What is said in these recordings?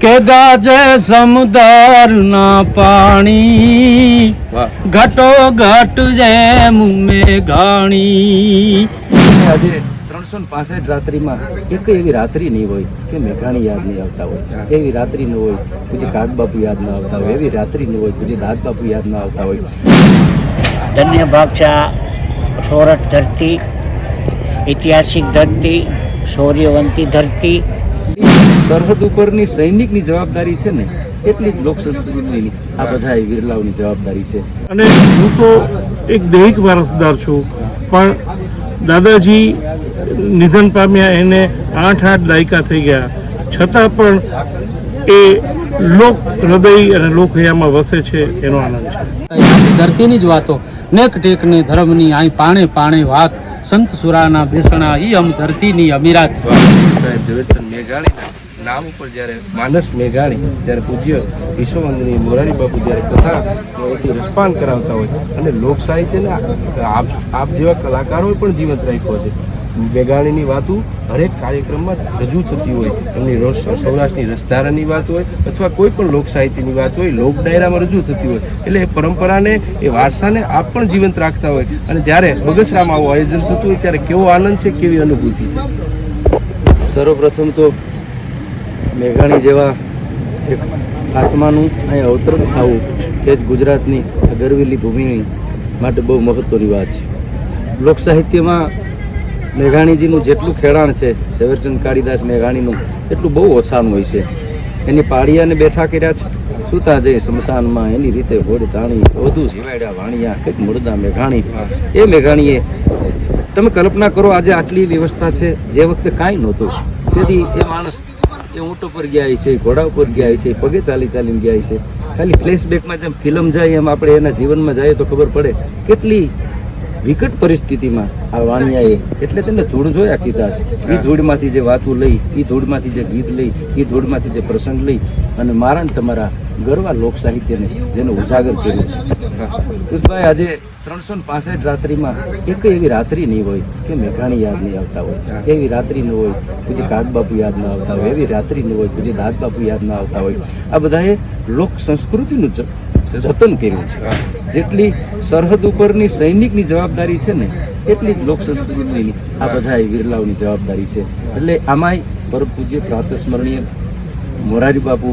કે ગાજે સમુદ્રના પાણી ઘટો ઘટ જેમ મેઘાણી। આજે 365 રાત્રિમાં એક એવી રાત્રિ નહીં હોય કે મેઘાણી યાદ નહીં આવતા હોય, એવી રાત્રિ ન હોય પૂજ્ય કાગ બાપુ યાદ ન આવતા હોય, એવી રાત્રિ ન હોય પૂજ્ય દાદ બાપુ યાદ ન આવતા હોય। ધન્ય ભાગચા સોરઠ ધરતી, ઐતિહાસિક ધરતી, શૌર્યવંતી ધરતી। સરહદ ઉપરની સૈનિકની જવાબદારી છે ને, એટલી જ લોક સંસ્કૃતિની આ બધા વિરલાઓની જવાબદારી છે। અને હું તો એક દૈહિક વારસદાર છું, પણ દાદાજી નિધન પામ્યા એને 8 દાયકા થઈ ગયા, છતાં પણ એ લોક હૃદય અને લોક હૈયામાં વસે છે, એનો આનંદ છે। ધરતીની જ વાતો નેક ટેકની ધર્મની આઈ પાણે પાણે વાત, સંત સુરાના બેસણા ઈ અમ ધરતીની અમીરાત। સાહેબ ઝવેરચંદ મેઘાણીના નામ ઉપર જ્યારે માનસ મેઘાણી જ્યારે પૂજ્ય વિશ્વવંદનીય મોરારી બાપુ જ્યારે કથાથી રસપાન કરાવતા હોય અને લોક સાહિત્યના આપ જેવા કલાકારોએ પણ જીવંત રાખ્યો છે। મેઘાણીની વાતો હરેક કાર્યક્રમમાં રજૂ થતી હોય, એમની સૌરાષ્ટ્રની રસધારાની વાત હોય અથવા કોઈ પણ લોક સાહિત્યની વાત હોય, લોક ડાયરામાં રજૂ થતી હોય, એટલે એ પરંપરાને એ વારસાને આપ પણ જીવંત રાખતા હોય। અને જ્યારે બગસરામાં આવું આયોજન થતું હોય ત્યારે કેવો આનંદ છે, કેવી અનુભૂતિ છે? સર્વપ્રથમ તો મેઘાણી જેવા એક આત્માનું અહીં અવતરણ થવું એ જ ગુજરાતની આ ગરવીલી ભૂમિ માટે બહુ મહત્ત્વની વાત છે। લોક સાહિત્યમાં મેઘાણીજીનું જેટલું ખેડાણ છે, ઝવેરચંદ કાળીદાસ મેઘાણીનું, એટલું બહુ ઓછાનું હોય છે। એની પાળિયાને બેઠા કર્યા છે, સુતા જઈ શમશાનમાં એની રીતે ઘોડ ચાણી, વધુ જીવાડ્યા વાણિયા, કંઈક મુર્દા મેઘાણી। એ મેઘાણીએ તમે કલ્પના કરો, આજે આટલી વ્યવસ્થા છે, જે વખતે કાંઈ નહોતું, તેથી એ માણસ એ ઊંટ ઉપર ગયા છે, ઘોડા ઉપર ગયા છે, પગે ચાલી ચાલીને ગયા છે। ખાલી ફ્લેશબેકમાં જેમ ફિલ્મ જાય એમ આપણે એના જીવનમાં જઈએ તો ખબર પડે કેટલી વિકટ પરિસ્થિતિમાં આ વાણિયાએ, એટલે તેને ધૂળ જોયા કીધા છે। એ ધૂળમાંથી જે વાતો લઈ, એ ધૂળમાંથી જે ગીત લઈ, એ ધૂળમાંથી જે પ્રસંગ લઈ અને મારા ને તમારા ગરવા લોક સાહિત્યને જેને ઉજાગર કર્યું છે। કુશભાઈ, આજે 365 રાત્રિમાં એક એવી રાત્રિ નહીં હોય કે મેઘાણી યાદ નહીં આવતા હોય, એવી રાત્રિ ન હોય પૂજ્ય કાગ બાપુ યાદ ન આવતા હોય, એવી રાત્રિ ન હોય પૂજ્ય દાદ બાપુ યાદ ન આવતા હોય। આ બધાએ લોક સંસ્કૃતિનું જતન કર્યું છે। જેટલી સરહદ ઉપરની સૈનિકની જવાબદારી છે ને, એટલી જ લોક સંસ્કૃતિની આ બધા વિરલાઓની જવાબદારી છે। એટલે આમાંય પરમ પૂજ્ય પ્રાતસ્મરણીય મોરારી બાપુ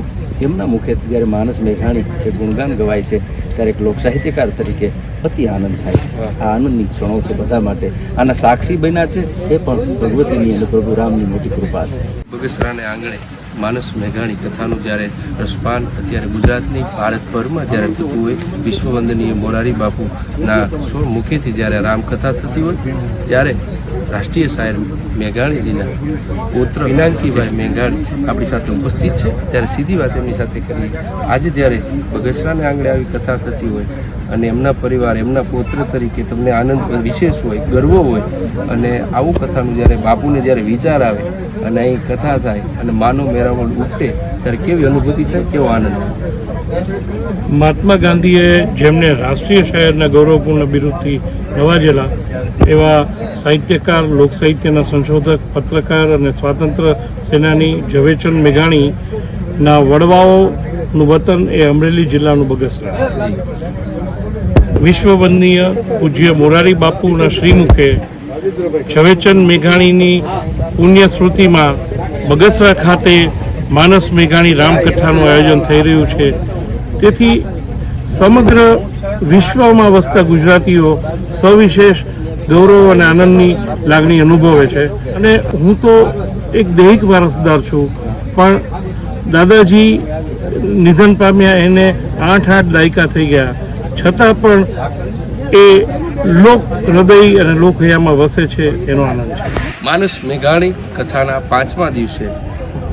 એમના મુખેથી જ્યારે માનસ મેઘાણી જે ગુણગાન ગવાય છે, ત્યારે એક લોક સાહિત્યકાર તરીકે અતિ આનંદ થાય છે। આ આનંદની ક્ષણો છે બધા માટે। આના સાક્ષી બન્યા છે એ પણ ભગવતીની અને પ્રભુ રામની મોટી કૃપા છે। બગસરાને આંગણે માનસ મેઘાણી કથાનું જ્યારે રસપાન અત્યારે ગુજરાતની ભારતભરમાં જ્યારે થતું હોય, વિશ્વવંદનીય મોરારી બાપુના મુખેથી જ્યારે રામકથા થતી હોય, ત્યારે રાષ્ટ્રીય શાયર મેઘાણીજીના પુત્ર પિનાકીભાઈ મેઘાણી આપણી સાથે ઉપસ્થિત છે। ત્યારે સીધી વાત એમની સાથે કરીએ। આજે જ્યારે બગસરાને આંગણે આવી કથા થતી હોય અને એમના પરિવાર, એમના પુત્ર તરીકે તમને આનંદ વિશેષ હોય, ગર્વ હોય, અને આવું કથાનું જ્યારે બાપુને જ્યારે વિચાર આવે અને અહીં કથા થાય અને માનો મેરામણ ઉપટે, ત્યારે કેવી અનુભૂતિ થાય, કેવો આનંદ છે? મહાત્મા ગાંધીએ જેમને રાષ્ટ્રીય શાયરના ગૌરવપૂર્ણ બિરુદથી નવાજેલા એવા સાહિત્યકાર, લોક સાહિત્યના સંશોધક, પત્રકાર અને સ્વાતંત્ર્ય સેનાની ઝવેરચંદ મેઘાણીના વડવાઓનું વતન એ અમરેલી જિલ્લાનું બગસરા। વિશ્વવંદનીય પૂજ્ય મોરારી બાપુના શ્રીમુખે ઝવેરચંદ મેઘાણીની પુણ્ય સ્મૃતિમાં બગસરા ખાતે માનસ મેઘાણી રામકથાનું આયોજન થઈ રહ્યું છે। તેથી સમગ્ર વિશ્વમાં વસતા ગુજરાતીઓ સવિશેષ ગૌરવ અને આનંદની લાગણી અનુભવે છે। અને હું તો એક દૈહિક વારસદાર છું, પણ દાદાજી નિધન પામ્યા એને 8 દાયકા થઈ ગયા, છતાં પણ એ લોક હૃદય અને લોક હૈયામાં વસે છે, એનો આનંદ છે। માનસ મેઘાણી કથાના 5મા દિવસે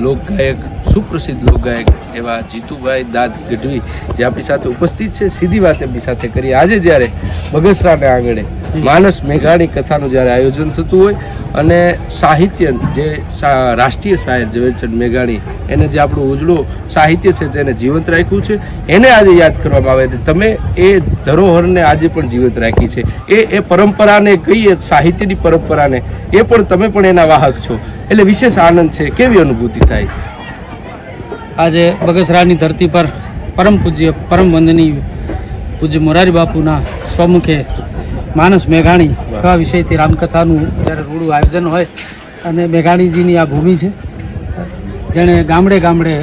લોકગાયક, સુપ્રસિદ્ધ લોકગાયક એવા જીતુભાઈ દાદ ગઢવી જે આપણી સાથે ઉપસ્થિત છે, સીધી વાત એમની સાથે કરીએ। આજે જ્યારે બગસરાના આંગણે માનસ મેઘાણી કથાનું જ્યારે આયોજન થતું હોય અને સાહિત્ય જે રાષ્ટ્રીય શાયર ઝવેરચંદ મેઘાણી, એને જે આપણું ઉજળું સાહિત્ય છે જેને જીવંત રાખ્યું છે, એને આજે યાદ કરવામાં આવે છે। તમે એ ધરોહરને આજે પણ જીવંત રાખી છે, એ પરંપરાને કહીએ, સાહિત્યની પરંપરાને, એ પણ તમે પણ એના વાહક છો, એટલે વિશેષ આનંદ છે। કેવી અનુભૂતિ થાય છે? આજે બગસરાની ધરતી પર પરમ પૂજ્ય પરમ વંદનીય પૂજ્ય મોરારી બાપુના સ્વમુખે માનસ મેઘાણી એવા વિષયથી રામકથાનું જ્યારે રૂડું આયોજન હોય અને મેઘાણીજીની આ ભૂમિ છે, જેણે ગામડે ગામડે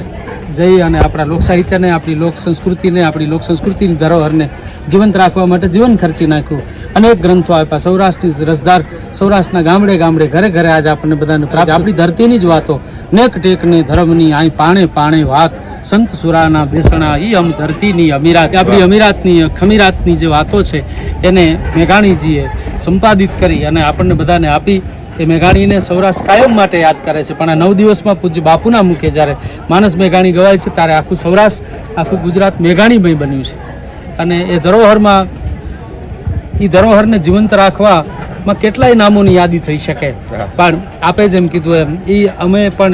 જઈ અને આપણા લોક સાહિત્યને, આપણી લોક સંસ્કૃતિને, આપણી લોક સંસ્કૃતિની ધરોહરને જીવંત રાખવા માટે જીવન ખર્ચી નાખ્યું. અનેક ગ્રંથો આપ્યા. સૌરાષ્ટ્રની રસધાર સૌરાષ્ટ્રના ગામડે ગામડે ઘરે ઘરે આજે આપણને બધાને પ્રાપ્ત. આપણી ધરતીની જ વાતો, નેક ટેકની ધર્મની અહીં પાણે પાણે વાત, સંત સુરાના બેસણા ઈ અમ ધરતીની અમીરાત. આપણી અમીરાતની ખમીરાતની જે વાતો છે એને મેઘાણીજીએ સંપાદિત કરી અને આપણને બધાને આપી. એ મેઘાણીને સૌરાષ્ટ્ર કાયમ માટે યાદ કરે છે. પણ આ 9 દિવસમાં પૂજ્ય બાપુના મુખે જ્યારે માનસ મેઘાણી ગવાય છે ત્યારે આખું સૌરાષ્ટ્ર, આખું ગુજરાત મેઘાણીમય બન્યું છે. અને એ ધરોહરમાં, એ ધરોહરને જીવંત રાખવામાં કેટલાય નામોની યાદી થઈ શકે. પણ આપે જેમ કીધું એમ એ અમે પણ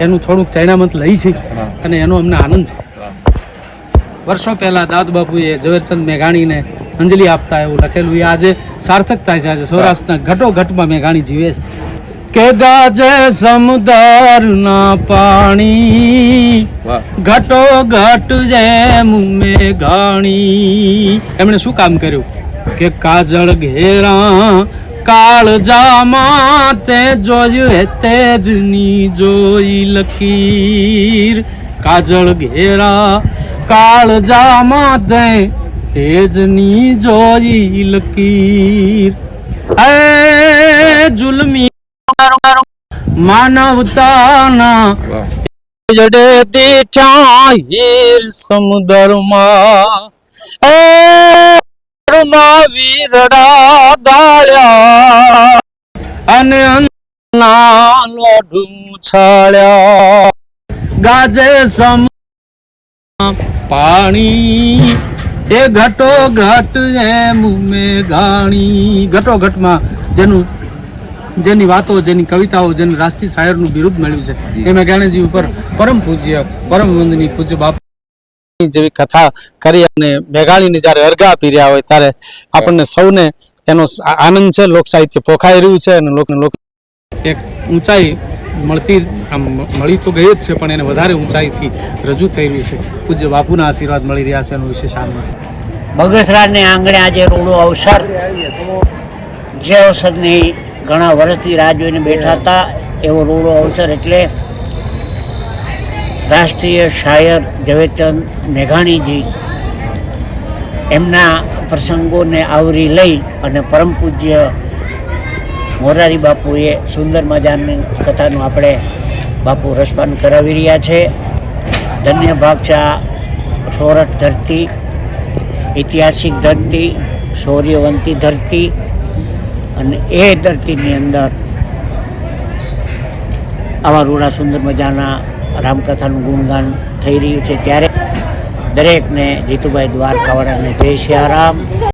એનું થોડુંક ચૈણામત લઈ છીએ અને એનો અમને આનંદ છે. વર્ષો પહેલાં દાદ બાપુએ ઝવેરચંદ મેઘાણીને અંજલિ આપતા એવું લખેલું એ આજે સાર્થક થાય છે. આજે સૌરાષ્ટ્રના ઘટોઘટમાં મેઘાણી જીવે છે. કે ગાજે સમુદ્રના પાણી, ઘટો ઘટ જેમ મેઘાણી. એમણે શું કામ કર્યું કે કાજળ ઘેરા કાળજામાં તે જોયું તેજની જોઈ લકીર. કાજળ ઘેરા કાળજામાં તે તેજની જોઈ લકીર. એ જુલમી માનવતાના જડે દીઠા હીર સમુદ્રમાં, એ વીરડા દાળ્યા અને અન્ના લોઢું છાળ્યા. ગાજે સમ પાણી, એ ઘટો ઘટ એમ મેઘાણી. ઘટો ઘટમાં જેની વાતો, જેની કવિતાઓ, જેનું રાષ્ટ્રીય શાયરનું બિરુદ મળ્યું છે એ મેઘાણીજી ઉપર પરમ પૂજ્ય પરમ વંદનીય પૂજ્ય બાપુ જેવી કથા કરી અને મેઘાણીને જ્યારે અર્ઘા આપી રહ્યા હોય ત્યારે આપણને સૌને એનો આનંદ છે. લોક સાહિત્ય પોખાઈ રહ્યું છે અને લોક એક ઊંચાઈ મળી તો ગઈ જ છે, પણ એને વધારે ઊંચાઈથી રજૂ થઈ રહ્યું છે. પૂજ્ય બાપુના આશીર્વાદ મળી રહ્યા છે એનો વિશેષ આનંદ છે. બગસરાને આંગણે આજે રૂડો અવસર, જે અવસરની ઘણા વર્ષથી રાહ જોઈને બેઠા હતા એવો રૂડો અવસર એટલે રાષ્ટ્રીય શાયર ઝવેરચંદ મેઘાણીજી એમના પ્રસંગોને આવરી લઈ અને પરમ પૂજ્ય મોરારી બાપુએ સુંદર મજાની કથાનું આપણે બાપુ રસપાન કરાવી રહ્યા છે. ધન્ય ભાગ છે આ સોરઠ ધરતી, ઐતિહાસિક ધરતી, શૌર્યવંતી ધરતી. અને એ ધરતીની અંદર આવા રૂડા સુંદર મજાના રામકથાનું ગુણગાન થઈ રહ્યું છે. ત્યારે દરેકને જીતુભાઈ દ્વારકાવાળાને જય સિયારામ.